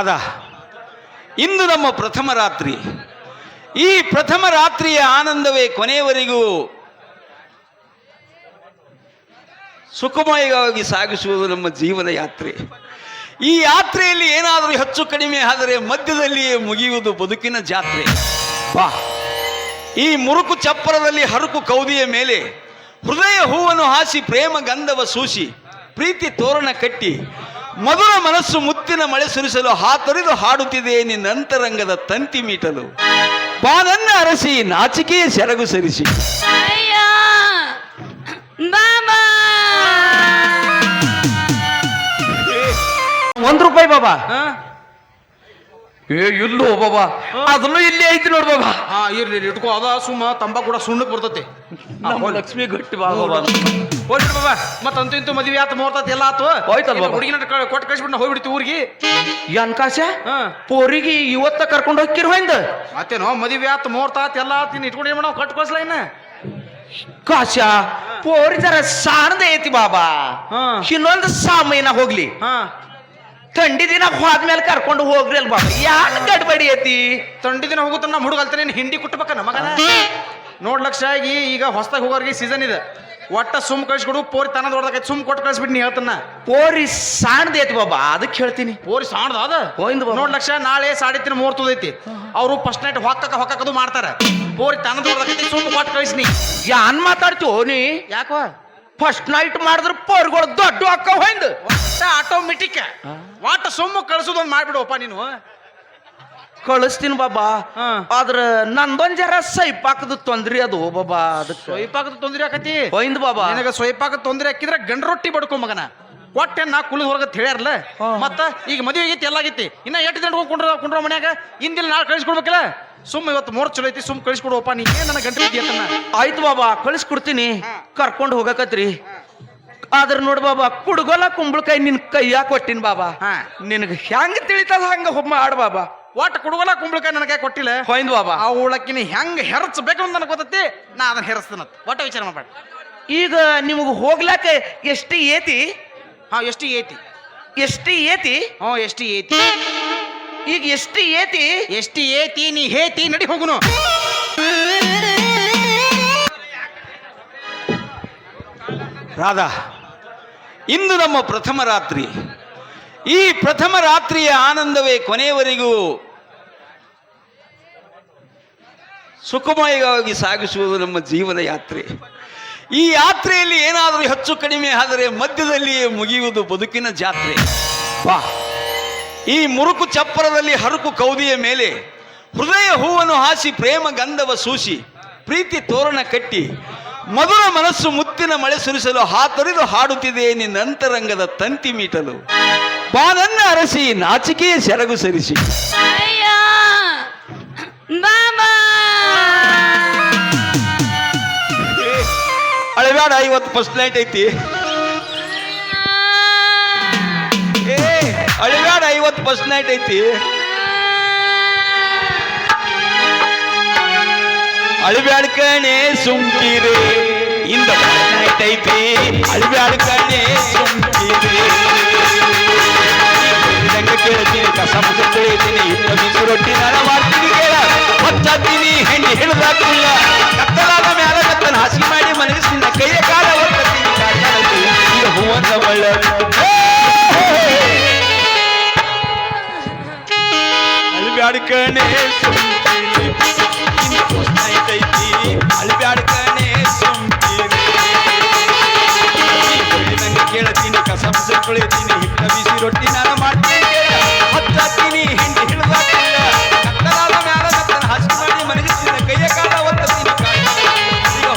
ಅದ ಇಂದು ನಮ್ಮ ಪ್ರಥಮ ರಾತ್ರಿ. ಈ ಪ್ರಥಮ ರಾತ್ರಿಯ ಆನಂದವೇ ಕೊನೆಯವರೆಗೂ ಸುಖಮಯವಾಗಿ ಸಾಗಿಸುವುದು ನಮ್ಮ ಜೀವನ ಯಾತ್ರೆ. ಈ ಯಾತ್ರೆಯಲ್ಲಿ ಏನಾದರೂ ಹೆಚ್ಚು ಕಡಿಮೆ ಆದರೆ ಮಧ್ಯದಲ್ಲಿಯೇ ಮುಗಿಯುವುದು ಬದುಕಿನ ಜಾತ್ರೆ. ಬಾ, ಈ ಮುರುಕು ಚಪ್ಪರದಲ್ಲಿ ಹರುಕು ಕೌದಿಯ ಮೇಲೆ ಹೃದಯ ಹೂವನ್ನು ಹಾಸಿ ಪ್ರೇಮ ಗಂಧವ ಸೂಸಿ ಪ್ರೀತಿ ತೋರಣ ಕಟ್ಟಿ ಮಧುರ ಮನಸ್ಸು ಮುತ್ತಿನ ಮಳೆ ಸುರಿಸಲು ಹಾತೊರೆದು ಹಾಡುತ್ತಿದೆ ನಿನ್ನಂತರಂಗದ ತಂತಿ ಮೀಟಲು. ಬಾನನ್ನ ಅರಸಿ ನಾಚಿಕೆಯ ಸೆರಗು ಸರಿಸಿ. ₹1 ಬಾಬಾ. ಇಲ್ಲೋ ಬಾಬಾ, ಅದನ್ನು ಇಲ್ಲಿ ಐತಿ ನೋಡ್ ಬಾಬಾ. ಇರ್ಲಿ ಇಟ್ಕೋ, ಅದ ಸುಮ್ಮ ತಂಬಾಕು ಕೂಡ ಸುಣ್ಣಕ್ ಬರ್ತತಿ. ಲಕ್ಷ್ಮಿ ಗಟ್ಟಿ ಬಾಬಾ. ಹೋಗ್ಬಿಟ್ಟು ಬಾಬಾ, ಮತ್ತಂತೂ ಇಂತೂ ಮದುವೆ ಆತ ಮುಹೂರ್ತ ಎಲ್ಲ ಆತು. ಹೋಯ್ತಲ್ಲ ಬಾಬಾ, ಹುಡುಗಿನ ಕೊಟ್ಟು ಕಳಿಸ್ಬಿಟ್ಟು ಹೋಗ್ಬಿಡ್ತಿ ಊರಿಗೆ. ಅನ್ಕಾಶ ಪೋರಿಗೆ ಇವತ್ತ ಕರ್ಕೊಂಡು ಹೋಗ್ಕಿರ್ ಹೊಯ್ದ. ಮತ್ತೇನೋ ಮದುವೆ ಆತ ಮುಹೂರ್ತ ಆತ ಎಲ್ಲ ಆತ, ಇಟ್ಕೊಂಡು ಏನ್ ಮಾಡೋ ಕಟ್ ಕಳ್ಸಲ ಇನ್ನ. ಕಾಶ ಪೋರಿ ಜರ ಸಾಣದ ಐತಿ ಬಾಬಾ. ಇನ್ನೊಂದು ಸಾಮೈನ ಹೋಗ್ಲಿ, ಥಂಡಿ ದಿನ ಹೋದ್ಮೇಲೆ ಕರ್ಕೊಂಡು ಹೋಗ್ರಿ ಅಲ್ ಬಾಬಾ. ಯಾಕೆ ಗಡ್ಬಡಿ ಐತಿ? ಥಂಡಿ ದಿನ ಹೋಗುತ್ತ ನಮ್ಮ ಹುಡುಗ ಅಲ್ತಾನೆ ಹಿಂಡಿ ಕುಟ್ಬೇಕನ್ನ ಮಗನ. ನೋಡ್ಲಕ್ಷ ಆಗಿ ಈಗ ಹೊಸದಾಗಿ ಹೋಗೋರಿಗೆ ಸೀಸನ್ ಇದೆ. ಒಟ್ಟ ಸುಮ್ ಕಳಿಸ್ಕೊಡು, ಪೋರಿ ತನದ ಹೊಡೆದಕ್ಕೆ ಸುಮ್ ಕೊಟ್ಟು ಕಳಿಸ್ಬಿಟ್ಟು ನೀ ಹೇಳ್ತಾನ. ಪೋರಿ ಸಾಣದ ಐತಿ ಬಾಬಾ, ಅದಕ್ಕೆ ಹೇಳ್ತೀನಿ. ಪೋರಿ ಸಾಣದ ಅದ ನೋಡ್ಲಕ್ಷ. ನಾಳೆ 3:30 ಮುಹೂರ್ತ ಐತಿ. ಅವರು ಫಸ್ಟ್ ನೈಟ್ ಹೊಕ್ಕದು ಮಾಡ್ತಾರ. ಪೋರಿ ತನದ ಹೊಡೆದಕ್ಕೆ ಸುಮ್ ಕೊಟ್ಟು ಕಳಿಸ್ನಿ. ಯಾನ್ ಮಾತಾಡ್ತೀವೋ ನೀ? ಯಾಕೋ ಫಸ್ಟ್ ನೈಟ್ ಮಾಡಿದ್ರೆ ಪೋರ್ಗಳು ದೊಡ್ಡ ಅಕ್ಕ ಹೊಯ್ದು ಆಟೋಮೆಟಿಕ್ ವಾಟ ಸುಮ್ಮ ಕಳ್ಸೋದೊಂದು ಮಾಡ್ಬಿಡುವಪ್ಪ ನೀನು. ಕಳಿಸ್ತೀನಿ ಬಾಬಾ, ಆದ್ರ ನಂದೊಂದ್ ಜರ ಸೈಪಾಕದ ತೊಂದ್ರೆ ಅದು ಬಾಬಾ. ಅದಕ್ಕೆ ಸ್ವೈಪಾಕದ ತೊಂದ್ರೆ ಆಕತಿ ಹೊಯ್ದು ಬಾಬಾ. ನಿನಗ ಸ್ವೈಪಾಕದ ತೊಂದ್ರೆ ಹಾಕಿದ್ರೆ ಗಂಡ ರೊಟ್ಟಿ ಬಡ್ಕೊ ಮಗನ. ಕೊಟ್ಟೆ ನಾ ಕುಳಿದ್ ಹೊರಗತ್ ಹೇಳ್ಯಾರಲ್ಲ. ಮತ್ತ ಈಗ ಮದುವೆ ಆಗೈತಿ, ಎಲ್ಲ ಆಗೈತಿ. ಇನ್ನ 8 ದಿನ ಕುಂಡ್ರ ಮನ್ಯಾಗ ಇಂದಿಲ್ಲ ನಾಳೆ ಕಳಿಸ್ಕೊಡ್ಬೇಕಲ್ಲ. ಸುಮ್ಮ ಇವತ್ತು ಮುಹೂರ್ತ ಚಲೋ ಐತಿ, ಸುಮ್ ಕಳಿಸ್ಕೊಡುವಪ್ಪ. ನೀ ನನ್ನ ಗಂಟೆ ಇದೆಯನ್ನ. ಆಯ್ತು ಬಾಬಾ, ಕಳಿಸ್ಕೊಡ್ತೀನಿ. ಕರ್ಕೊಂಡು ಹೋಗಕತ್ರಿ. ಆದ್ರ ನೋಡ್ ಬಾಬಾ, ಕುಡ್ಗೋಲ ಕುಂಬಳಕಾಯಿ ನಿನ್ ಕೈಯಾಗ ಕೊಟ್ಟಿನ ಬಾಬಾ. ನಿನಗ ಹೆಂಗ್ ತಿಳಿತದ ಹಂಗ ಮಾಡ್ ಬಾಬಾ. ಒಟ್ಟು ಕುಡುಗಲ ಕುಂಬಳಕಾಯಿ ನನಗೆ ಕೊಟ್ಟಿಲ್ಲ ಹೊಯ್ದು ಬಾಬಾ. ಆ ಉಳಕ್ಕಿನ ಹೆಂಗ್ ಹೆರಚ್ಬೇಕು ಅಂತ ನನಗೆ ಗೊತ್ತೈತಿ. ನಾ ಅದನ್ನ ಹೆರಸ್ತೇನ ಒಟ್ಟ ವಿಚಾರ ಮಾಡ್ಬೇಡ. ಈಗ ನಿಮಗ್ ಹೋಗ್ಲಾಕ ಎಷ್ಟಿ ಏತಿ? ಎಷ್ಟಿ ಏತಿ? ಎಷ್ಟಿ ಏತಿ? ಎಷ್ಟಿ ಏತಿ? ಈಗ ಎಷ್ಟಿ ಏತಿ? ಎಷ್ಟಿ ಏತಿ? ನೀ ಹೇತಿ, ನಡಿ ಹೋಗುನು. ರಾಧಾ, ಇಂದು ನಮ್ಮ ಪ್ರಥಮ ರಾತ್ರಿ. ಈ ಪ್ರಥಮ ರಾತ್ರಿಯ ಆನಂದವೇ ಕೊನೆಯವರೆಗೂ ಸುಖಮಯವಾಗಿ ಸಾಗಿಸುವುದು ನಮ್ಮ ಜೀವನ ಯಾತ್ರೆ. ಈ ಯಾತ್ರೆಯಲ್ಲಿ ಏನಾದರೂ ಹೆಚ್ಚು ಕಡಿಮೆ ಆದರೆ ಮಧ್ಯದಲ್ಲಿಯೇ ಮುಗಿಯುವುದು ಬದುಕಿನ ಜಾತ್ರೆ. ಬಾ, ಈ ಮುರುಕು ಚಪ್ಪರದಲ್ಲಿ ಹರುಕು ಕೌದಿಯ ಮೇಲೆ ಹೃದಯ ಹೂವನ್ನು ಹಾಸಿ ಪ್ರೇಮ ಗಂಧವ ಸೂಸಿ ಪ್ರೀತಿ ತೋರಣ ಕಟ್ಟಿ ಮಧುರ ಮನಸ್ಸು ಮುತ್ತಿನ ಮಳೆ ಸುರಿಸಲು ಹಾತೊರೆದು ಹಾಡುತ್ತಿದೆ ನಿನ್ನಂತರಂಗದ ತಂತಿ ಮೀಟಲು. ಬಾನನ್ನ ಅರಸಿ ನಾಚಿಕೆಯ ಸೆರಗು ಸರಿಸಿ. ಅಳಬೇಡ, ಇವತ್ತು ಫಸ್ಟ್ ನೈಟ್ ಐತಿ. ಅಳಬೇಡ, ಇವತ್ತು ಫಸ್ಟ್ ನೈಟ್ ಐತಿ. ಅಳಬ್ಯಾಡ ಕಣೆ ಸುಮ್ಕಿರೆ, ಇಂದ ಫಸ್ಟ್ ನೈಟ್ ಐತಿ. ಅಳಬ್ಯಾಡ ಕಣೆ ಸುಮ್ಕಿರೆ. ಕೇಳ್ತೀನಿ, ಕಸ ಮುಸ ತೊಳಿತೀನಿ, ಇನ್ನು ಬಿಸಿ ರೊಟ್ಟಿ ನಾನು ಮಾಡ್ತೀನಿ. ಕೇಳ ಹೊಚ್ಚಾತೀನಿ, ಹೆಣ್ಣಿ ಹಿಡಿದಾಕಿಲ್ಲ. ಕತ್ತಲಾದ ಮ್ಯಾಲ ಕತ್ತನ ಹಸಿ ಮಾಡಿ ಮನಸ್ಸಿನ ಕೈಯ ಕಾಲ ಒತ್ತತೀನಿ. ಈಗ ಹೂವಂತ ಒಳ್ಳೆ ಅಳಬ್ಯಾಡ ಕಣೆ ಸುಮ್ಕಿರೆ, ಅಳಬ್ಯಾಡ ಕಣೆ ಸುಮ್ಕಿರೆ. ನಂಗೆ ಕೇಳ್ತೀನಿ, ಕಸ ಮುಸ ತೊಳಿತೀನಿ, ಹಿಟ್ಟ ಬಿಸಿ ರೊಟ್ಟಿ ನಾನು ಮಾಡ್ತೀನಿ. ಹಚ್ಚಾತೀನಿ, ಹಿಂಡಿ ಹಿಡಿದಾಕಿಲ್ಲ. ಕತ್ತಲಾದ ಮ್ಯಾಲ ಕತ್ತನ ಹಸಿ ಮಾಡಿ ಮನಸ್ಸಿನ ಕೈಯ ಕಾಲ ಒತ್ತತೀನಿ. ಈಗ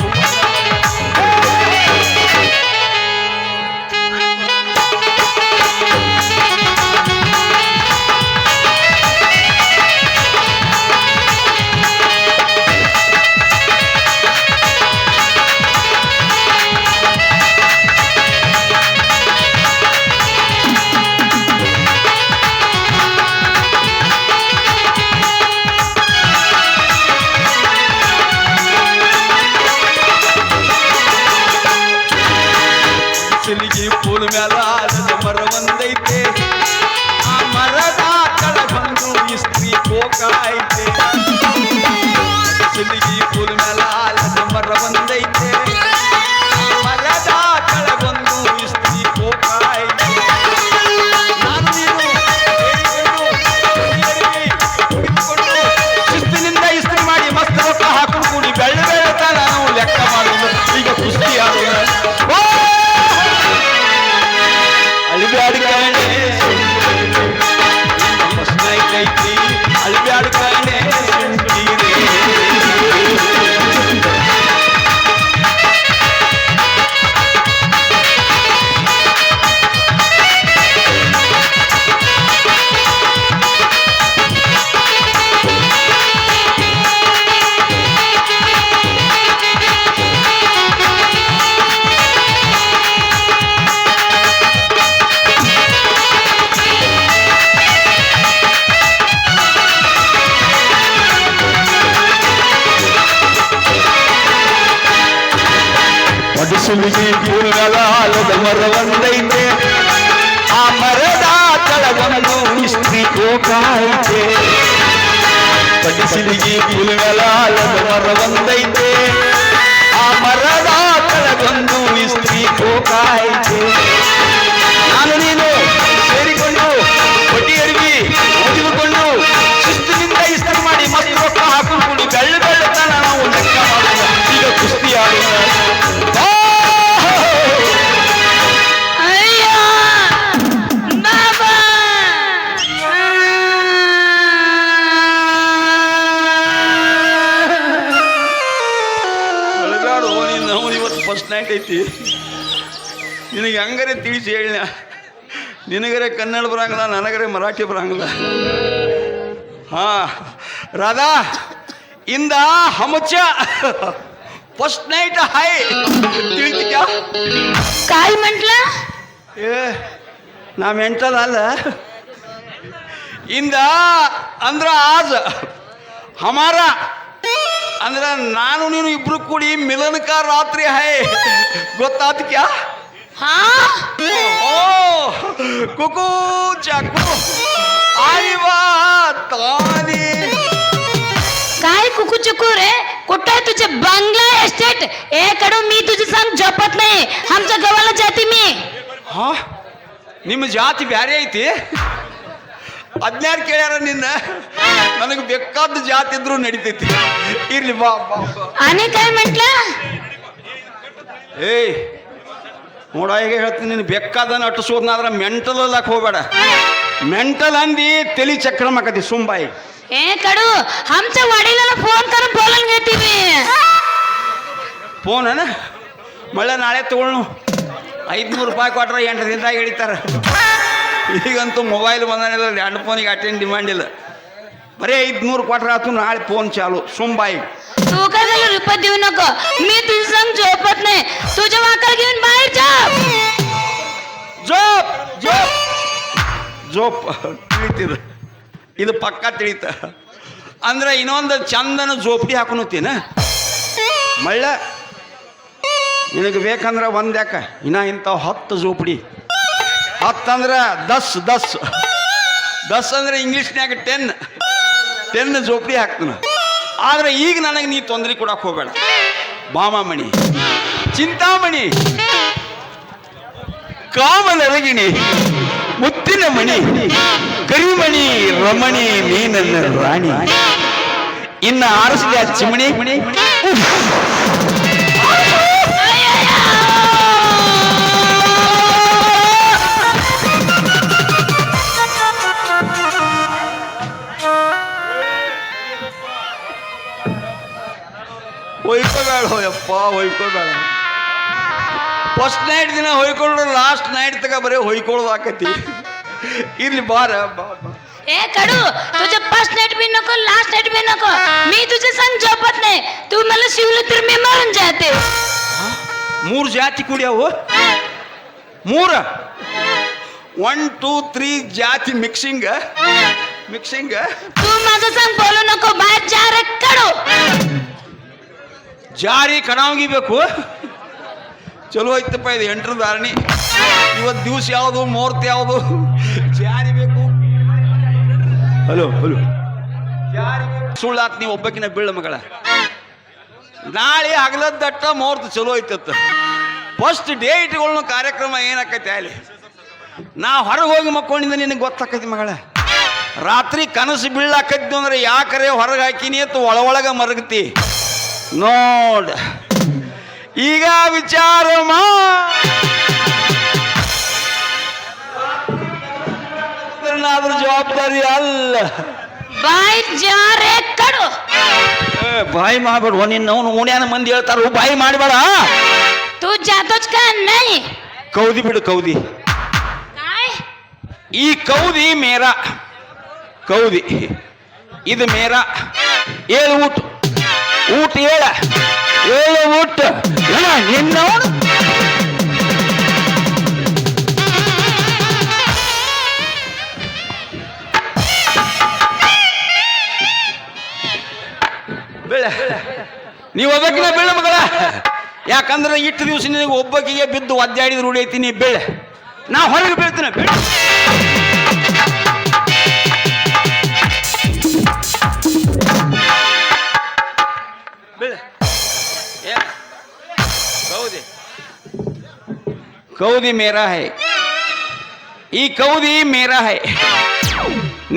ಕೋಕಾಯ್ತೆ ಸಿಲಿಗಿ ಪುಲ್ ಮೇಲ ಆಲದ ಮರ ಬಂದೈತೆ ಮರದ ಕೆಳಗೊಂದು ಇಸ್ತ್ರಿ ಕೋಕಾಯ್ತೆ ನಾನು ನೀನು ಕುಡಿದುಕೊಂಡು ಶಿಸ್ತಿನಿಂದ ಇಸ್ತ್ರಿ ಮಾಡಿ ಮಸ್ತ್ ರೊಕ್ಕ ಹಾಕೊಂಡು ಕೂಡಿ ಬೆಳ್ಳ ಬೆಳತ ನಾನು ಲೆಕ್ಕ ಮಾಡುವುದು ಈಗ ಕುಸ್ತಿ ಆಡುವ ಅಳಿಬ್ಯಾಡಿ ಕಾಣೆ ಐತಿ ಅಳಿಬ್ಯಾಡಿ ಕಾಣೆ ಸುಲಿಗಿ ಪೂರ್ಣದ ಆಲದ ಮರ ಒಂದೈತೆ ಆ ಮರದ ತಳಗೊಂದು ಇಸ್ತ್ರಿ ಕೋಕಾಯ್ತೆ ಪಡಿಸಿಲಿಗಿ ಪೂರ್ಣದ ಆಲದ ಮರ ಒಂದೈತೆ ಆ ಮರದ ತಳಗೊಂದು ಇಸ್ತ್ರಿ ಕೋಕಾಯ್ತೆ ನಾನು ನೀನು ಸೇರಿಕೊಂಡು ಹೊಟ್ಟಿ ಅರಿವಿ ಒಗೆದುಕೊಂಡು ಶಿಸ್ತಿನಿಂದ ಇಸ್ತ್ರಿ ಮಾಡಿ ಮತ್ತೆ ರೊಕ್ಕ ಹಾಕೊಂಡು ಬೆಳ್ಳ ಬೆಳ್ಳತನ ನಾವು ಲೆಕ್ಕ ಮಾಡೋಣ ಈಗ ಕುಸ್ತಿ ಆಡೋಣ ಫಸ್ಟ್ ನೈಟ್ ಐತಿ ನಿನಗೆ ಹಂಗಾರೆ ತಿಳಿಸಿ ಹೇಳ ನಿನಗರೆ ಕನ್ನಡ ಬರಂಗಿಲ್ಲ ನನಗರೆ ಮರಾಠಿ ಬರಂಗಿಲ್ಲ ಹಾ ರಾಧಾ ಇಂದ ಹಮಚ ಫಸ್ಟ್ ನೈಟ್ ಹಾಯ್ ತಿಳಿತಿ ಕ್ಯಾ काय म्हटलं ಏ ನಾ ಮೆಂಟಲ್ ಅಲ್ಲ ಇಂದ ಅಂದ್ರ ಆಜ್ ಹಮಾರ ಅಂದ್ರ ನಾನು ನೀನು ಇಬ್ರು ಕೂಡಿ ಮಿಲನಕ ರಾತ್ರಿ ಹೈ ಗೊತ್ತಾತ ಕ್ಯಾ हा ಓ ಕುಕು ಚಾಕು ಆಯ್ವಾ ತಾನಿ काय कुकू चुकू रे कुठे आहे तुझे बंगला एस्टेट कडू मी तुझी सांग झोपत नाही आमच्या गावाला जाते मी ಹಾ ನಿಮ್ಮ ಜಾತಿ ಬ್ಯಾರೆ ಐತಿ ಅದ್ನ್ಯಾರು ಕೇಳ್ಯಾರ ನಿನ್ನ ನನಗೆ ಬೇಕಾದ ಜಾತಿ ಇದ್ರು ನಡಿತೈತಿ ಇರ್ಲಿ ಬಾ ಬಾ ಬಾ. आणि काय म्हटलं ಏಯ್ ನೋಡ ಈಗ ಹೇಳ್ತೀನಿ ನೀನು ಬೇಕಾದನ್ನ ಅಟ್ಟಿಸೋದ್ನಾದ್ರ ಮೆಂಟಲ್ ಅಲ್ಲಕ್ ಹೋಗ್ಬೇಡ ಮೆಂಟಲ್ ಅಂದಿ ತಲಿ ಚಕ್ರಮ ಆಕತಿ ಸುಂಬಾಯಿ कडू आमच्या वडिलाला फोन करून बोलून घेते मी ಫೋನ್ ಅನ ಮಳೆ ನಾಳೆ ತಗೊಳ್ನು 500 ರೂಪಾಯಿ ಕೊಟ್ರೆ 8 ದಿನದಾಗ ಹಿಡಿತಾರ ಈಗಂತೂ ಮೊಬೈಲ್ ಬಂದಾನಿಲ್ಲ 2 ಫೋನಿಗೆ ಅಟೆಂಡ್ ಡಿಮಾಂಡ್ ಇಲ್ಲ ಬರೀ 500 ಕೊಟ್ರೆ ಆತು ನಾಳೆ ಫೋನ್ ಚಾಲು ಸುಂಬಾಯಿ तू काय मला रुपये देऊ नको मी तुझी सांग झोपत नाही तुझ्या वाकर घेऊन बाहेर जा ಜೋಪ್ ಜೋಪ್ ಜೋಪ್ ತಿಳಿತಿದ ಇದು ಪಕ್ಕ ತಿಳಿತ ಅಂದ್ರೆ ಇನ್ನೊಂದು ಚಂದನ ಜೋಪಡಿ ಹಾಕೊತೀನ ಮಳ್ಳ ನಿನಗೆ ಬೇಕಂದ್ರೆ ಒಂದು ಯಾಕ ಇನ್ನ ಇಂಥವು 10 ಜೋಪಡಿ 10 ಅಂದ್ರೆ 10 ಅಂದ್ರೆ ಇಂಗ್ಲೀಷ್ನ್ಯಾಗ 10 ಜೋಪಡಿ ಹಾಕ್ತಾನ ಆದ್ರೆ ಈಗ ನನಗೆ ನೀ ತೊಂದರೆ ಕೊಡಕ್ಕೆ ಹೋಗಬೇಡ ಬಾಮಮಣಿ ಚಿಂತಾಮಣಿ ಕಾಮನರಗಿಣಿ ಮುತ್ತಿನ ಮಣಿ ಕರಿಮಣಿ ರಮಣಿ ನೀ ನನ್ನ ರಾಣಿ ಇನ್ನ ಆರಿಸಿದ ಚಿಮಣಿ ಹೊಯ್ಕೋಬೇಡ ಹೋಯಪ್ಪ ಹೊಯ್ಕೋಬೇಡ ಫಸ್ಟ್ ನೈಟ್ ದಿನ ಹೊಯ್ಕೊಂಡ್ರು ಲಾಸ್ಟ್ ನೈಟ್ ತಗ ಬರೀ ಹೊಯ್ಕೊಳ್ಳೋದು ಆಕತಿ ಇರ್ಲಿ ಬಾರ ಬಾ ಬಾ कडू तुझे फर्स्ट नाईट भी नको लास्ट नाईट भी नको मी तुझे संग झोपत नाही तू मला शिवलं तर मी मरून जाते 3 ಜಾತಿ ಕುಡಿಯವು 3 1 2 3 ಜಾತಿ ಮಿಕ್ಸಿಂಗ್ तू माझं संग बोलू नको बाहेर जा रे कडू ಜಾರಿ ಕಣಾವಂಗಿಬೇಕು ಚಲೋ ಐತಪ್ಪ ಇದು 8ರ ಧಾರಣಿ ಇವತ್ತು ದಿವಸ ಯಾವುದು ಮುಹೂರ್ತ ಯಾವುದು ಜಾರಿ ಬೇಕು ಹಲೋ ಸುಳ್ಳಾತ್ ನೀವು ಒಬ್ಬಕಿನ ಬೀಳ ಮಗಳ. ನಾಳೆ ಹಗಲದ್ದಟ್ಟ ಮುಹೂರ್ತ ಚಲೋ ಐತತ್ತ. ಫಸ್ಟ್ ಡೇ ಇಟ್ಕೊಳ್ಳೋ ಕಾರ್ಯಕ್ರಮ ಏನಾಕೈತಿ ಅಲ್ಲಿ. ನಾ ಹೊರಗೆ ಹೋಗಿ ಮಕ್ಕೊಂಡಿದ್ದ ನಿನಗೆ ಗೊತ್ತಾಕೈತಿ ಮಗಳ. ರಾತ್ರಿ ಕನಸು ಬೀಳಾಕೈತಿ ಅಂದ್ರೆ ಯಾಕರೆ ಹೊರಗೆ ಹಾಕಿನಿ ಅಂತ ಒಳಗ ಮರಗತಿ ನೋಡ. ಈಗ ವಿಚಾರ ಮಾದ್ರ ಜವಾಬ್ದಾರಿ ಅಲ್ಲ. ಬಾಯ್ ಜಾರೆ ಕಡು. ಬಾಯಿ ಮಾಡ್ಬೇಡ ನಿನ್ನ ಓಣ್ಯಾನ ಮಂದಿ ಹೇಳ್ತಾರ ಬಾಯಿ ಮಾಡಬೇಡ. तू जातोच का नाही. ಕೌದಿ ಬಿಡು ಕೌದಿ. काय ಈ ಕೌದಿ ಮೇರಾ ಕೌದಿ ಇದು ಮೇರಾ. ಏಳು ಊಟ ಊಟ ಏಳು ಊಟ ನಿನ್ನವನು. ಬೀಳ ನೀವು ಒಬ್ಬಕಿನ ಬೀಳ ಮಗಳ. ಯಾಕಂದ್ರೆ ಇಟ್ಟು ದಿವಸ ನಿನಗೆ ಒಬ್ಬಕಿಗೆ ಬಿದ್ದು ಒದ್ದಾಡಿದ ರೂಢಿ ಐತಿ. ನೀ ಬೀಳ, ನಾ ಹೊರಗೆ ಬೀಳ್ತೀನಿ. ಬೀಳ ಬೀಳ. ಕೌದಿ ಕೌದಿ ಮೇರಾ ಹೈ. ಈ ಕೌದಿ ಮೇರಾ ಹೈ.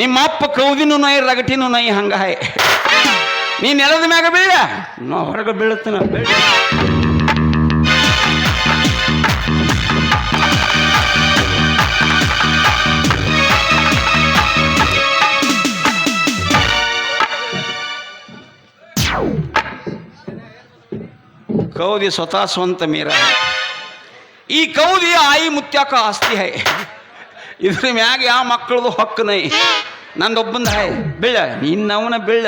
ನಿಮ್ಮಪ್ಪ ಕೌದಿನೂ ನೈ ರಗಟಿನೂ ನೈ ಹಂಗ ಹೈ. ನೀ ನೆಲದ ಮ್ಯಾಗ ಬೀಳ, ನಾ ಹೊರಗೆ ಬೀಳುತ್ತೇನ. ಬೀಳ ಕೌದಿ ಸ್ವತಃ ಸ್ವಂತ ಮೇರ. ಈ ಕೌದಿ ಆಯಿ ಮುತ್ಯಾಕ ಆಸ್ತಿ ಹೈ. ಇದ್ರ ಮ್ಯಾಗ ಯಾವ ಮಕ್ಕಳದು ಹಕ್ಕು ನೈ, ನಂದೊಬ್ಬಂದ ಹೈ. ಬೀಳ ನಿನ್ನವನ ಬೀಳ.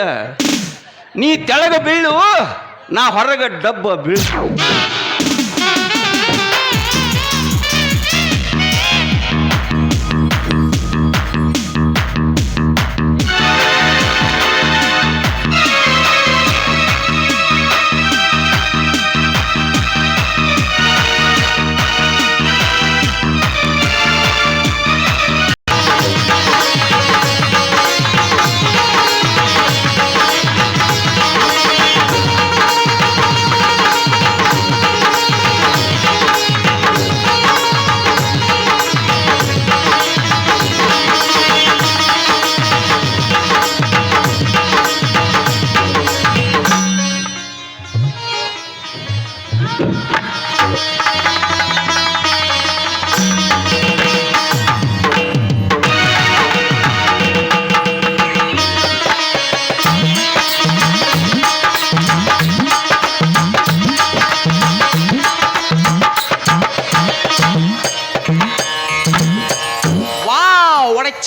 ನೀ ತೆಳಗ ಬೀಳು, ನಾ ಹೊರಗ ಡಬ್ಬ ಬೀಳು.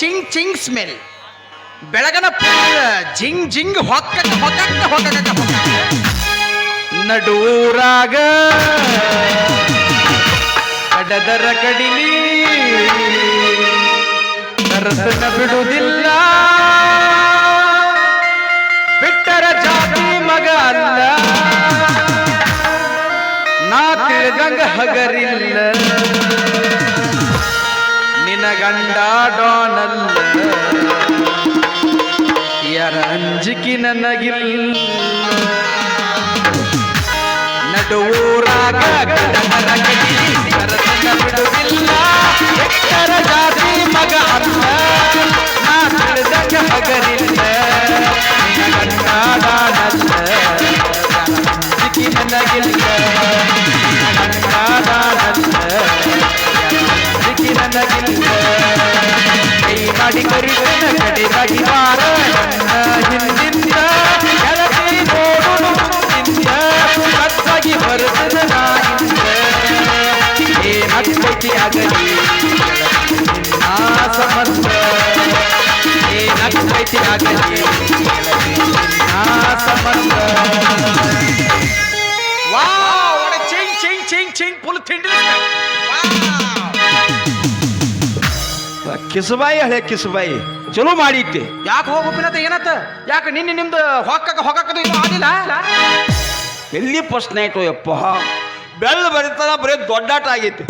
ಚಿಂಗ್ ಚಿಂಗ್ ಸ್ಮೆಲ್. ಬೆಳಗನ ಜಿಂಗ್ ಜಿಂಗ್ ಹೊಕ್ಕ ನಡೂರಾಗ ಕಡದರ ಕಡಿಲಿ ನರಸನ ಬಿಡುವುದಿಲ್ಲ. ಬಿಟ್ಟರ ಜಾತಿ ಮಗ ಅಲ್ಲ, ನಾ ತಿಳಿದಂಗ ಹಗರಿಲ್ಲ. ನಿನ ಗಂಡ ಡಾನಲ್ಲ, ಯಾರ ಅಂಜಿಕಿ ನನಗಿಲ್ಲ. ನಡುವೂರಾಗ ಗಡಗರ ಕಡಿಲಿ ನರಸನ ಬಿಡುವುದಿಲ್ಲ. ಬೆಟ್ಟರ ಜಾತಿ ಮಗ ಅಲ್ಲ, ನಾ ತಿಳಿದಂಗ ಹಗರಿಲ್ಲ. ನಿನ ಗಂಡ ಡಾನಲ್ಲ, ಯಾರ ಅಂಜಿಕಿ ನನಗಿಲ್ಲ. ಗಂಡ ಡಾನಲ್ಲ, ಕೈ ಮಾಡಿ ಕರಿತನ ಕಡೆಗಾಗಿ ಬಾರ ಹಿಂದಿಂದ ಕೆಳಗೆ ನೋಡು ಮುಂದಿಂದ ಕತ್ತಾಗಿ ಬರುತ್ತದ ನಾಯಿಂದ. ಏನಕ್ಕೈತಿ ಆಗಲಿ ನಾ ಸಂಬಂಧ, ಏನಕ್ಕೈತಿ ಆಗಲಿ ನಾ ಸಂಬಂಧ. Wow, Ching Ching Ching Ching full ತಿಂಡಿ. ಕಿಸಬಾಯಿ ಹಳೆ ಕಿಸಬಾಯಿ ಚಲೋ ಮಾಡಿತ್ತೆ. ಯಾಕೆ ಹೋಗ್ಬಿನತ ಏನತ್ತ? ಯಾಕೆ ನಿನ್ನೆ ನಿಮ್ದು ಹೊಕ್ಕದು ಇದು ಆಗಿಲ್ಲ? ಎಲ್ಲಿ ಫಸ್ಟ್ ನೈಟು ಯಪ್ಪ. ಬೆಳ್ಳ ಬರಿತಾನ ಬರೀ ದೊಡ್ಡಾಟ ಆಗೈತಿ.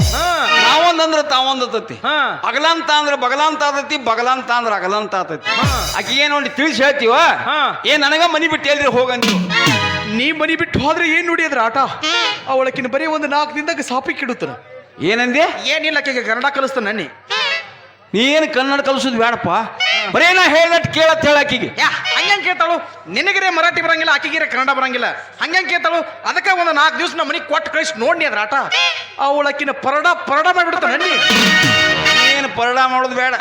ನಾವೊಂದಂದ್ರ ತಾವೊಂದತತಿ, ಅಗಲಂತ ಅಂದ್ರ ಬಗಲಂತ ಆತತಿ, ಬಗಲಂತ ಅಂದ್ರ ಅಗಲಂತ ಆತತಿ. ಆಕಿ ಏನ್ ನೋಡಿ ತಿಳಿಸಿ ಹೇಳ್ತೀವ, ನನಗ ಮನಿ ಬಿಟ್ಟು ಎಲ್ರಿ ಹೋಗಂತೀವ. ನೀ ಮನಿ ಬಿಟ್ಟು ಹೋದ್ರೆ ಏನ್ ನೋಡಿ ಅದ್ರ ಆಟ, ಅವಳಕಿನ ಬರೀ ಒಂದು 4 ದಿನದಾಗ ಸಾಪಿಗೆ ಇಡುತ್ತಾನ. ಏನಂದೆ? ಏನಿಲ್ಲ, ಆಕೆಗೆ ಕನ್ನಡ ಕಲಿಸ್ತಾನ ನನ್ನಿ. ನೀ ಏನು ಕನ್ನಡ ಕಲಿಸೋದು ಬೇಡಪ್ಪ, ಬರೀ ನಾ ಹೇಳಟ್ ಕೇಳತ್ ಹೇಳಾಕಿಗೆ. ಹಂಗ್ಯಾಂಗ ಕೇಳ್ತಾಳು? ನಿನಗಿರೇ ಮರಾಠಿ ಬರಂಗಿಲ್ಲ, ಆಕಿಗಿರೇ ಕನ್ನಡ ಬರಂಗಿಲ್ಲ, ಹಂಗ್ಯಾಂಗ ಕೇಳ್ತಾಳು? ಅದಕ್ಕೆ ಒಂದು 4 ದಿವಸ ನಮ್ಮ ಮನೆಗೆ ಕೊಟ್ಟು ಕಳಿಸಿ ನೋಡಿ ಅದ್ರ ಆಟ. ಅವಳಕಿನ ಪರಡ ಮಾಡಿಬಿಡ್ತಾನ ನನ್ನಿ. ಏನು ಪರಡ ಮಾಡೋದು ಬೇಡ,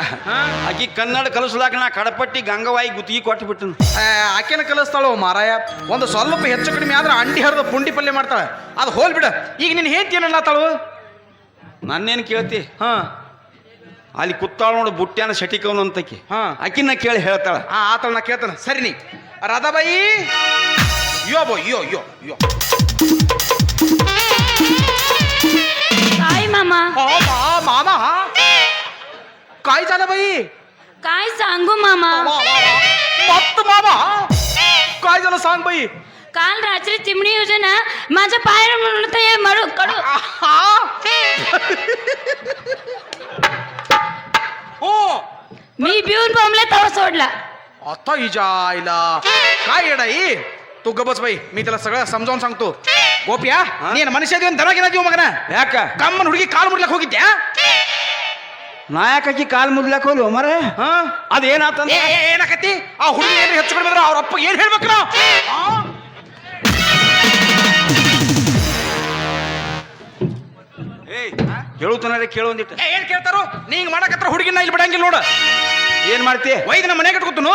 ಆಕಿ ಕನ್ನಡ ಕಲಿಸ್ಲಾಕ ನಾ ಕಡಪಟ್ಟಿ ಗಂಗವಾಯಿ ಗುತ್ತಿಗೆ ಕೊಟ್ಟು ಬಿಟ್ಟನು. ಆಕೆನ ಕಲಿಸ್ತಾಳು ಮಾರಾಯ. ಒಂದು ಸ್ವಲ್ಪ ಹೆಚ್ಚು ಕಡಿಮೆ ಆದ್ರೆ ಅಂಡಿ ಹರಿದು ಪುಂಡಿ ಪಲ್ಯ ಮಾಡ್ತಾಳೆ. ಅದು ಹೋಲ್ ಬಿಡ. ಈಗ ನೀನು ಹೇಳ್ತೀನಲ್ಲ ತಾಳು, ನನ್ನೇನು ಕೇಳ್ತಿ? ಅಲ್ಲಿ ಕುತ್ತಾಳ ನೋಡು ಬುಟ್ಟ್ಯಾನ ಶಟಿಕವನು ಅಂತಕಿ, ಆಕಿನ ಕೇಳಿ ಹೇಳ್ತಾಳ. ಆತಳ ನಾ ಕೇಳ್ತಾನ. ಸರಿ ನೀ ರಾಧಾಬಾಯಿ, ಯೋ ಬೋ ಯೋ ಯೋ ಯೋ काय मामा? मामा काय झालं बाई? काय सांगू मामा? मस्त मामा काय झालं सांग बाई. काल रात्री चिमणी योजना माझ्या पायाला म्हणून हे मरू कडू. हो मी पिऊन बोंबले तवा सोडला. आता हिजायला काय येडाई तू गबस बाई. मी त्याला सगळं समजावून सांगतो. ಗೋಪಿಯಾ, ನೀನು ಮನುಷ್ಯ ದೇವ್ ದನಗಿನ ದೀವ ಮಗನ. ಯಾಕ ಕಮ್ಮನ್ ಹುಡುಗಿ ಕಾಲು ಮುಡ್ಲಕ್ ಹೋಗಿದ್ಯಾ? ನಾ ಯಾಕಾಕಿ ಕಾಲು ಮುದ್ಲಾಕ ಹೋಲ್ವ ಮರ? ಅದೇನಾತಂದ? ಏನಾಕತಿ? ಆ ಹುಡುಗಿ ಏನು ಹೆಚ್ಚುಕೊಂಡ್ರೆ ಅವ್ರ ಅಪ್ಪ ಏನ್ ಹೇಳ್ಬೇಕು ನಾವು? ಹೇಳುತ್ತಾನೆ ಕೇಳೊಂದಿಟ್ಟು. ಏನ್ ಕೇಳ್ತಾರೋ? ನೀ ಹಿಂಗ್ ಮಾಡಕತ್ರ ಹುಡುಗಿನ ಇಲ್ಲಿ ಬಿಡಂಗಿಲ್ಲ ನೋಡ. ಏನ್ ಮಾಡ್ತಿ? ವೈದ್ಯನ ಮನೆ ಕಟ್ಕೊತನು.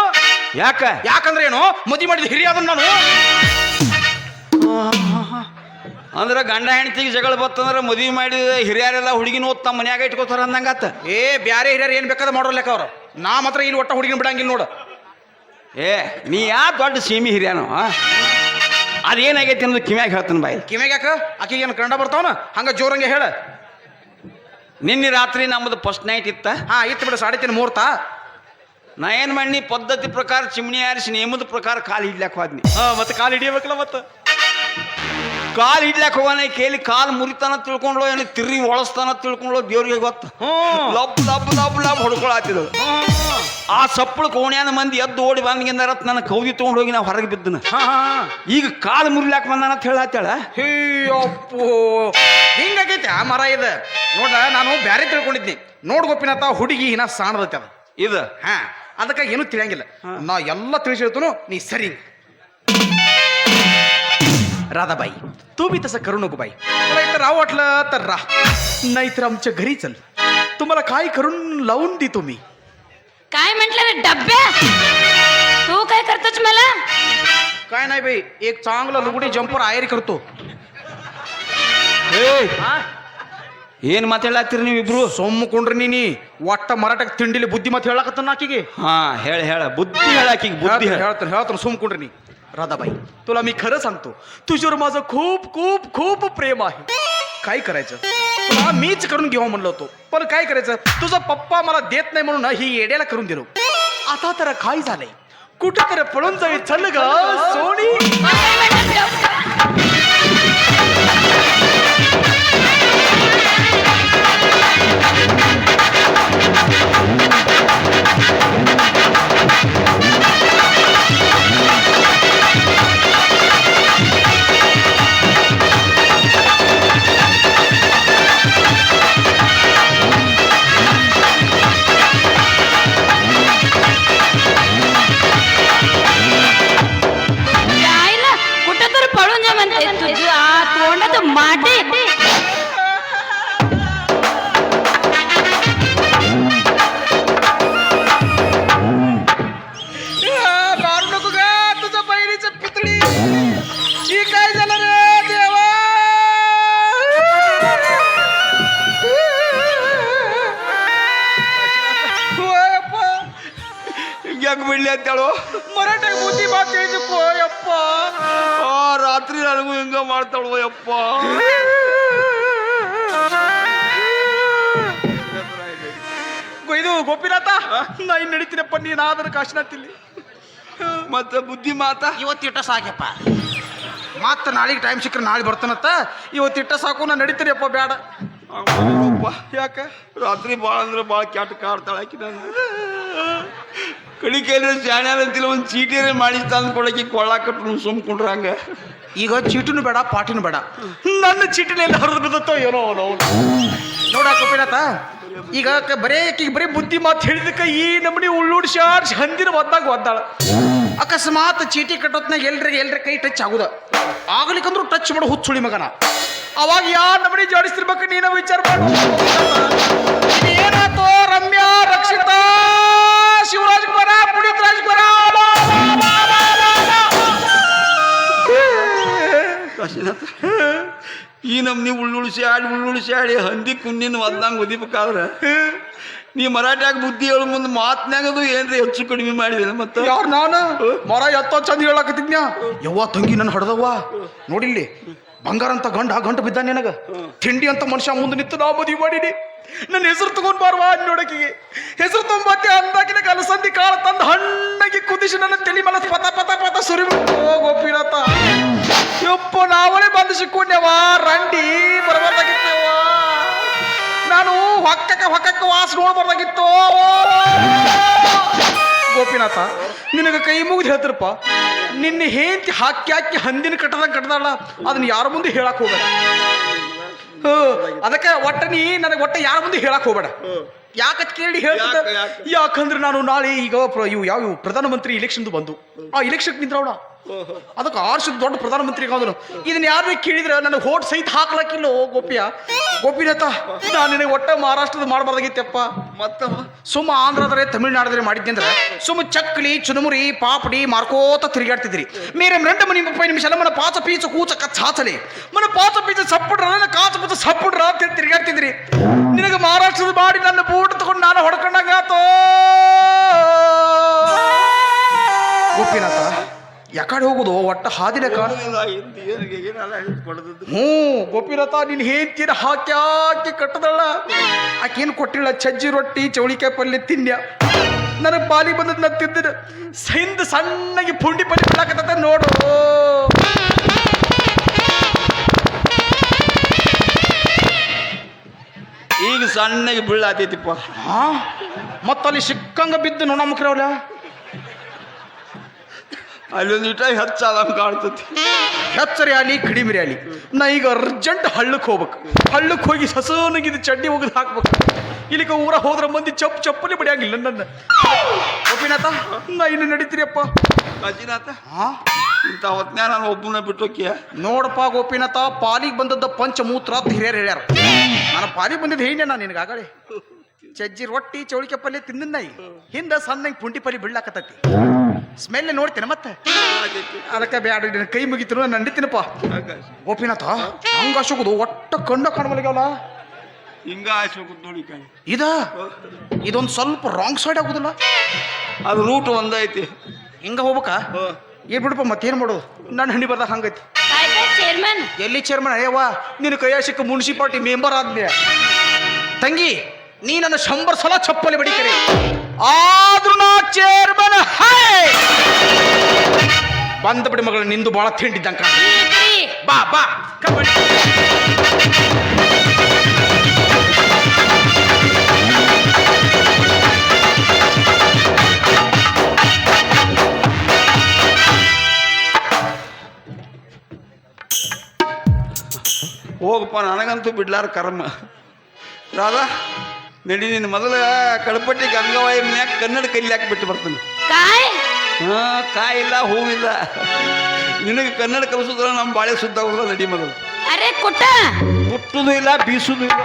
ಯಾಕಂದ್ರೆ ಏನು, ಮದುವೆ ಮಾಡಿದ ಹಿರಿಯ ಅದನ್ನ ನಾನು. ಅಂದ್ರ ಗಂಡ ಹೆಂಡತಿಗೆ ಜಗಳ ಬತ್ತಂದ್ರ ಮದುವೆ ಮಾಡಿದ ಹಿರಿಯರೆಲ್ಲ ಹುಡುಗಿನ ಓದ್ ತಮ್ಮ ಮನ್ಯಾಗ ಇಟ್ಕೋತಾರ ಅಂದಂಗಾತ. ಬ್ಯಾರೆ ಹಿರಿಯರು ಏನ್ ಬೇಕಾದ ಮಾಡೋರ್ ಲೆಕ್ಕ ಅವ್ರು. ನಾ ಮಾತ್ರ ಇಲ್ಲಿ ಒಟ್ಟ ಹುಡುಗಿನ ಬಿಡಂಗಿಲ್ಲ ನೋಡು. ನೀ ಯಾ ದೊಡ್ಡ ಸೀಮಿ ಹಿರಿಯನು? ಅದೇನಾಗೈತಿ ಅನ್ನೋದು ಕಿವ್ಯಾಗ ಹೇಳ್ತಾನ ಬಾಯಿ. ಕಿವ್ಯಾಗ ಯಾಕ? ಆಕಿಗೆ ಏನು ಕನ್ನಡ ಬರ್ತಾವನ? ಹಂಗ ಜೋರಂಗೆ ಹೇಳ. ನಿನ್ನೆ ರಾತ್ರಿ ನಮ್ಮದು ಫಸ್ಟ್ ನೈಟ್ ಇತ್ತ. ಇತ್ತು ಬಿಡ, 3:30 ಮುಹೂರ್ತ. ನಾ ಏನ್ ಮಾಡಿ ಪದ್ಧತಿ ಪ್ರಕಾರ ಚಿಮ್ನಿ ಆರಿಸಿ ನೇಮದ ಪ್ರಕಾರ ಕಾಲು ಹಿಡ್ಲಾಕ ಹೋದ್ನಿ. ಮತ್ತೆ ಕಾಲು ಹಿಡಿಯಬೇಕಲ್ಲ. ಮತ್ತೆ ಕಾಲು ಹಿಡ್ಲಾಕ ಹೋಗೋಣ ಕೇಳಿ ಕಾಲು ಮುರಿತಾನ ತಿಳ್ಕೊಂಡ್ಲೋ, ಏನು ತಿರ್ರಿ ಒಳಸ್ತಾನ ತಿಳ್ಕೊಂಡ್ಲೋ ದೇವ್ರಿಗೆ ಗೊತ್ತು. ಲಬ್ ಲಬ್ ಲಬ್ ಲಬ್ ಹೊಡ್ಕೊಳತ್ತಿದ್ರು. ಆ ಸಪ್ಪಳು ಕೋಣ್ಯಾನ ಮಂದಿ ಎದ್ದು ಓಡಿ ಬಂದ್ಗಿಂದ ನನ್ನ ಕೌದಿ ತಗೊಂಡು ಹೋಗಿ ನಾವು ಹೊರಗೆ ಬಿದ್ದನ. ಈಗ ಕಾಲು ಮುರಿಲಾಕ ಬಂದಾನ ಅಂತ ಹೇಳತ್ತಾಳ. ಅಪ್ಪೋ, ಹಿಂಗಾಗೈತೆ ಆ ಮರ ಇದು ನೋಡ್ರ. ನಾನು ಬ್ಯಾರೆ ತಿಳ್ಕೊಂಡಿದ್ನಿ. ನೋಡ್ ಗೋಪಿನಾಥ, ಹುಡುಗಿ ಇನ್ನ ಸಾಣದೈತೆ ಅದು ಇದು. ಅದಕ್ಕಾಗಿ ಏನು ತಿಳಿಯಂಗಿಲ್ಲ. ನಾ ಎಲ್ಲ ತಿಳಿಸಿ ಹೇಳ್ತನು, ನೀ सरी. राधाबाई, तू बी तसं करू नको बाई. तुला इथं राव वाटलं तर राह, नाहीतर आमच्या घरी चल. तुम्हाला काय करून लावून देतो मी. काय म्हटलं रे डब्या? तू काय करतोच मला? काय नाही बाई, एक चांगला लुगडी जंपर आयरी करतो. ಏನ್ ಮಾತಾಡ್ಲಾತ್ತೀರಿ ನೀವಿಬ್ರು? ಸೊಮ್ಮಕೊಂಡ್ರಿ ನೀನಿ ಒಟ್ಟ ಮರಾಠ ತಿಂಡಿಲಿ ಬುದ್ಧಿ ಮತ್ತೆ ಹೇಳಕತ್ತ ಆಕಿಗೆ. ಹೇಳ ಬುದ್ಧಿ ಹೇಳಾಕಿಗೆ ಬುದ್ಧಿ ಹೇಳ್ತಾನೆ सुमकुंड्री नी. राधाबाई, तुला मी खरं सांगतो, तुझ्यावर माझं खूप खूप खूप प्रेम आहे. काय करायचं, तुला मीच करून घेऊ म्हणलं होतो, पण काय करायचं, तुझा पप्पा मला देत नाही म्हणून ही येड्याला करून दिलो. आता तर काय झालंय, कुठे तर पळून जाईल. चल ग सोनी. माटे मारू नको ग तुझ्या बहिणीचं पितळी. ही काय झालं रे देवा? ಹೆಂಗ್ ಬಿಡ್ಲಿ ಅಂತೇಳು? ಮರಾಠ ಬುದ್ಧಿ ಮಾತು ಹೇಳಿದಕ್ಕೋ ಯಪ್ಪ. ರಾತ್ರಿ ನನಗೂ ಹಿಂಗ ಮಾಡ್ತಾಳು ಯಪ್ಪ. ಇದು ಗೋಪಿನಾಥ, ನಾ ಇನ್ನು ನಡೀತೀನಪ್ಪ, ನೀನಾದರೂ ಕಾಶಿನಾಥ್ ಇಲ್ಲಿ. ಮತ್ತೆ ಬುದ್ಧಿ ಮಾತಾ ಇವತ್ತಿಟ್ಟ ಸಾಕ್ಯಪ್ಪ. ಮತ್ತೆ ನಾಳೆಗೆ ಟೈಮ್ ಸಿಕ್ಕರೆ ನಾಳೆ ಬರ್ತಾನತ್ತ ಇವತ್ತು ಇಟ್ಟ ಸಾಕು ನಾನು ನಡೀತೀರಿ ಅಪ್ಪ ಬೇಡ ಯಾಕ ರಾತ್ರಿ ಭಾಳ ಅಂದ್ರೆ ಭಾಳ ಕೆಟ್ಟ ಕಾಡ್ತಾಳೆ ಆಕಿ ನಾನು ಕಡಿಕೆಯಲ್ಲಿ ಜಾಣ್ಯಾರ ಅಂತಿಲ್ಲ ಒಂದು ಚೀಟಿರೇ ಮಾಡಿ ತಂದು ಕೊಡಕ್ಕೆ ಕೊಳ್ಳಾಕಟ್ಟು ಸುಮ್ಕೊಂಡ್ರ ಹಂಗ ಈಗ ಚೀಟಿನೂ ಬೇಡ ಪಾಟಿನೂ ಬೇಡ ನನ್ನ ಚೀಟಿನಲ್ಲಿ ಹರಿದು ಬಿದ್ದತ್ತೋ ಏನೋ ನೋಡ ಗೋಪಿನಾಥ ಈಗ ಬರೇ ಬುದ್ಧಿ ಮಾತು ಹೇಳಿದಕ್ಕೆ ಈ ನಮ್ಮನಿ ಉಳ್ಳೂಡ್ಸಾಡ್ಸಿ ಹಂದಿನ ಒದ್ದಾಗ ಒದ್ದಾಳ ಅಕಸ್ಮಾತ್ ಚೀಟಿ ಕಟ್ಟೋತ್ನಾಗ ಎಲ್ರ ಕೈ ಟಚ್ ಆಗುದ ಆಗ್ಲಿಕ್ಕಂದ್ರೂ ಟಚ್ ಮಾಡೋ ಹುಚ್ಚುಳಿ ಮಗನ ಅವಾಗ ಯಾರು ನಮ್ಮನಿ ಜಾಡಿಸ್ತಿರ್ಬೇಕು ನೀನ ವಿಚಾರ ಮಾಡು ಏನಾತೋ ರಮ್ಯಾ ರಕ್ಷಿತಾ ಶಿವರಾಜ್ ಕುಮಾರ ಪುನೀತ್ ರಾಜ್ಕುಮಾರ ಕಾಶಿನಾಥ ಈ ನಮ್ನಿ ಉಳ್ಳುಳಿಸಿ ಆಡಿ ಹಂದಿ ಕುಂಡಿನ ಒದ್ದಂಗೆ ಒದಿಬೇಕಾದ್ರೆ ನೀ ಮರಾಠ್ಯಾಗ ಬುದ್ಧಿ ಹೇಳೋ ಮುಂದೆ ಮಾತ್ನಾಗದು ಏನ್ರಿ ಹೆಚ್ಚು ಕಡಿಮೆ ಮಾಡಿದೆ ಮತ್ತೆ ಯಾರು ನಾನು ಮರ ಎತ್ತೋ ಚಂದ ಹೇಳಕತ್ತಿದ್ನ್ಯಾ ಯವ್ವ ತಂಗಿ ನನ್ನ ಹಡ್ದವ್ವ ನೋಡಿಲ್ಲಿ ಬಂಗಾರ ಅಂತ ಗಂಟ ಬಿದ್ದ ನಿನಗ ತಿಂಡಿ ಅಂತ ಮನುಷ್ಯ ಮುಂದೆ ನಿಂತು ನಾ ಮದುವೆ ಮಾಡೀನಿ ನನ್ನ ಹೆಸರು ತಗೊಂಡ್ ಬಾರ್ವಾ ನೋಡಕಿಗೆ ಹೆಸರು ತೊಂಬತ್ತೆ ಅಂದಾಕಿನ ಕಲಸಂದಿ ಕಾಳ ತಂದು ಹಣ್ಣಾಗಿ ಕುದಿಸಿ ನನ್ನ ತಲೆ ಮೇಲೆ ಪತ ಪತ ಪತ ಸುರಿಬಿಟ್ಟು ಗೋಪಿನಾಥ ಯಪ್ಪ ನಾವೇ ಬಂದು ಸಿಕ್ಕೊಂಡ್ಯವ ರಂಡಿ ಬರಬಾರ್ದಾಗಿತ್ತವ ನಾನು ಹೊಕ್ಕಕ್ಕೆ ವಾಸ ನೋಡ್ಬಾರ್ದಾಗಿತ್ತು ಗೋಪಿನಾಥ ನಿನಗೆ ಕೈ ಮುಗಿದು ಹೇಳ್ತಿರಪ್ಪ ನಿನ್ನೆ ಹೇಂತಿ ಹಾಕಿ ಹಂದಿನ ಕಟ್ಟದಾಳ ಅದನ್ನ ಯಾರ ಮುಂದೆ ಹೇಳಕ್ ಹೋಗಬೇಡ ಅದಕ್ಕೆ ನನಗೆ ಯಾರ ಮುಂದೆ ಹೇಳಕ್ ಹೋಗಬೇಡ ಯಾಕತ್ ಕೇಳಿ ಹೇಳ್ತಿದ್ದ ಯಾಕಂದ್ರೆ ನಾನು ನಾಳೆ ಈಗ ಯಾವ ಪ್ರಧಾನಮಂತ್ರಿ ಇಲೆಕ್ಷನ್ ಬಂದು ಆ ಇಲೆಕ್ಷನ್ ನಿಂತ್ರವಳ ಅದಕ್ಕೆ ಆರ್ಷದ ದೊಡ್ಡ ಪ್ರಧಾನಮಂತ್ರಿ ಆಗೋದನು ಇದನ್ನ ಯಾರು ಕೇಳಿದ್ರೆ ನನಗೆ ಹೋಟ್ ಸಹಿತ ಹಾಕ್ಲಕ್ಕಿಲ್ಲ ಗೋಪಿನಾಥ ನಾನು ನಿನಗೆ ಮಹಾರಾಷ್ಟ್ರದ ಮಾಡಬಾರ್ದಾಗಿತ್ತಪ್ಪ ಮತ್ತ ಸುಮ್ಮ ಆಂಧ್ರದ್ರೆ ತಮಿಳ್ನಾಡದ್ರೆ ಮಾಡಿದ್ದೆ ಅಂದ್ರೆ ಸುಮ್ಮ ಚಕ್ಲಿ ಚುನುಮುರಿ ಪಾಪಡಿ ಮಾರ್ಕೋತ ತಿರುಗಾಡ್ತಿದ್ರಿ ಮೇರೆ 2 ಮನಿ 30 ನಿಮಿಷ ಮನ ಪಾಚ ಪೀಚ ಕೂಚ ಕಚ್ಚಾಚಲಿ ಮನ ಪಾಚ ಪೀಚ ಸಪ್ಪಡ್ರ ಕಾಚ ಪೀಚ ಸಪ್ಪಡ್ರ ಅಂತ ತಿರುಗಾಡ್ತಿದ್ರಿ ನಿನಗೆ ಮಹಾರಾಷ್ಟ್ರದ ಮಾಡಿ ನನ್ನ ಬೂಟ್ ತಗೊಂಡು ನಾನು ಹೊಡ್ಕೊಂಡಾಗಾತೋ ಗೋಪಿನಾಥ ಯಾಕಡೆ ಹೋಗುದು ಒಟ್ಟ ಹಾದಿನಕ ಗೋಪಿನಾಥ ನೀನ್ ಹೇಂತೀರ ಹಾಕಿ ಕಟ್ಟದಳ ಆಕೇನು ಕೊಟ್ಟಿಲ್ಲ ಚಜ್ಜಿ ರೊಟ್ಟಿ ಚೌಳಿಕಾಯಿ ಪಲ್ಯ ತಿಂದ್ಯ ನನಗೆ ಪಾಲಿ ಬಂದದ್ ನಾ ತಿಂದಿನ ಸಣ್ಣಗೆ ಪುಂಡಿ ಪಲ್ಯ ಬಿಡಾಕತ್ತ ನೋಡು ಈಗ ಸಣ್ಣಗೆ ಬೀಳಾತೈತಿಪ್ಪ ಮತ್ತಲ್ಲಿ ಸಿಕ್ಕಂಗ ಬಿದ್ದು ನೋಡ ಮುಖ್ರವಲ್ಲ ಅಲ್ಲೊಂದು ಇಟ್ಟ ಹೆಚ್ಚಾದ ಕಾಣ್ತತಿ ಹೆಚ್ಚರಿ ಆಗಲಿ ಕಡಿಮೆ ಆಗಲಿ ನಾ ಈಗ ಅರ್ಜೆಂಟ್ ಹಳ್ಳಕ್ಕೆ ಹೋಗಿ ಸಸೋನಗಿದ್ದು ಚಡ್ಡಿ ಒಗೆದು ಹಾಕ್ಬೇಕು ಇಲ್ಲಿಗೆ ಊರ ಹೋದ್ರ ಮಂದಿ ಚಪ್ಪಲಿ ಬಡಿಯಾಗಿಲ್ಲ ನನ್ನ ಗೋಪಿನಾಥ ನಾ ಇನ್ನು ನಡೀತೀರಿಯಪ್ಪ ಕಾಶಿನಾಥ ಇಂಥ ಹೊತ್ನ್ಯಾ ನಾನು ಒಬ್ಬನ ಬಿಟ್ಟೋಕಿಯ ನೋಡಪ್ಪ ಗೋಪಿನಾಥ ಪಾಲಿಗೆ ಬಂದದ್ದ ಪಂಚಮೂತ್ರ ಅಂತ ಹಿರಿಯರು ಹೇಳ್ಯಾರ ನಾನು ಪಾಲಿಗೆ ಬಂದಿದ್ದು ಹೇಗೆ ನಾನು ನಿನಗಾಗಲೇ ಚಜ್ಜಿ ರೊಟ್ಟಿ ಚೌಳಿಕೆ ಪಲ್ಯ ತಿಂದ ಹಿಂದ ಸಣ್ಣಗೆ ಪುಂಡಿ ಪಲ್ಯ ಬಿಡ್ಲಾಕತ್ತೈತಿ ಸ್ಮೆಲ್ ನೋಡ್ತೇನೆ ಮತ್ತೆ ಅದಕ್ಕೆ ಬ್ಯಾಡ ಕೈ ಮುಗಿತಿರು ನಾನು ನಡೀತೀನಪ್ಪ ಗೋಪಿನಾಥ ಹಂಗ ಅಶೋಕದು ಒಟ್ಟ ಕಣ್ಣ ಕಾಣಬಲ್ಗವಲ್ಲ ಹಿಂಗ ಆಯ್ಸೋಗುದು ನೋಡಿ ಕಾಣಿ ಇದೊಂದು ಸ್ವಲ್ಪ ರಾಂಗ್ ಸೈಡ್ ಆಗುದಿಲ್ಲ ಅದು ರೂಟ್ ಒಂದೈತಿ ಹಿಂಗ ಹೋಗ್ಬೇಕಾ ಬಿಡಪ್ಪ ಮತ್ತೇನು ಮಾಡೋದು ನನ್ನ ಹಣ್ಣಿ ಬರ್ದಾಗ ಹಂಗೈತಿ ಚೇರ್ಮನ್ ಎಲ್ಲಿ ಚೇರ್ಮನ್ ಅಯ್ಯವ್ವ ನೀನು ಕೈಯ ಸಿಕ್ಕ ಮುನ್ಸಿಪಾಲ್ಟಿ ಮೆಂಬರ್ ಆದ್ಮೇ ತಂಗಿ ನೀ ನನ್ನ 100 ಸಲ ಚಪ್ಪಲಿ ಬಡಿಕರಿ ಆದ್ರೂ ನಾ ಚೇರ್ಮನ್ ಬಂದ ಬಿಡಿ ಮಗಳು ನಿಂದು ಬಹಳ ತಿಂಡಿದ್ದಂಕ ಬಾ ಬಾ ಕಬಡ್ಡಿ ಹೋಗಪ್ಪ ನನಗಂತೂ ಬಿಡ್ಲಾರ ಕರ್ಮ ರಾಧಾ ನಡಿ ನಿನ್ನ ಮೊದಲ ಕಳಪಟ್ಟಿ ಗಂಗವಾಯಿ ಮನ್ಯಾಗ ಕನ್ನಡ ಕೈಲಿ ಹಾಕಿ ಬಿಟ್ಟು ಬರ್ತಾನೆ ಕಾಯಿಲ್ಲ ಹೂವಿಲ್ಲ ನಿನಗೆ ಕನ್ನಡ ಕಲಿಸೋದ್ರ ನಮ್ಮ ಬಾಳೆ ಸುದ್ದ ಹೋಗಲ್ಲ ನಡಿ ಮೊದಲು ಅರೆ ಕುಟ್ಟುದು ಇಲ್ಲ ಬೀಸುದು ಇಲ್ಲ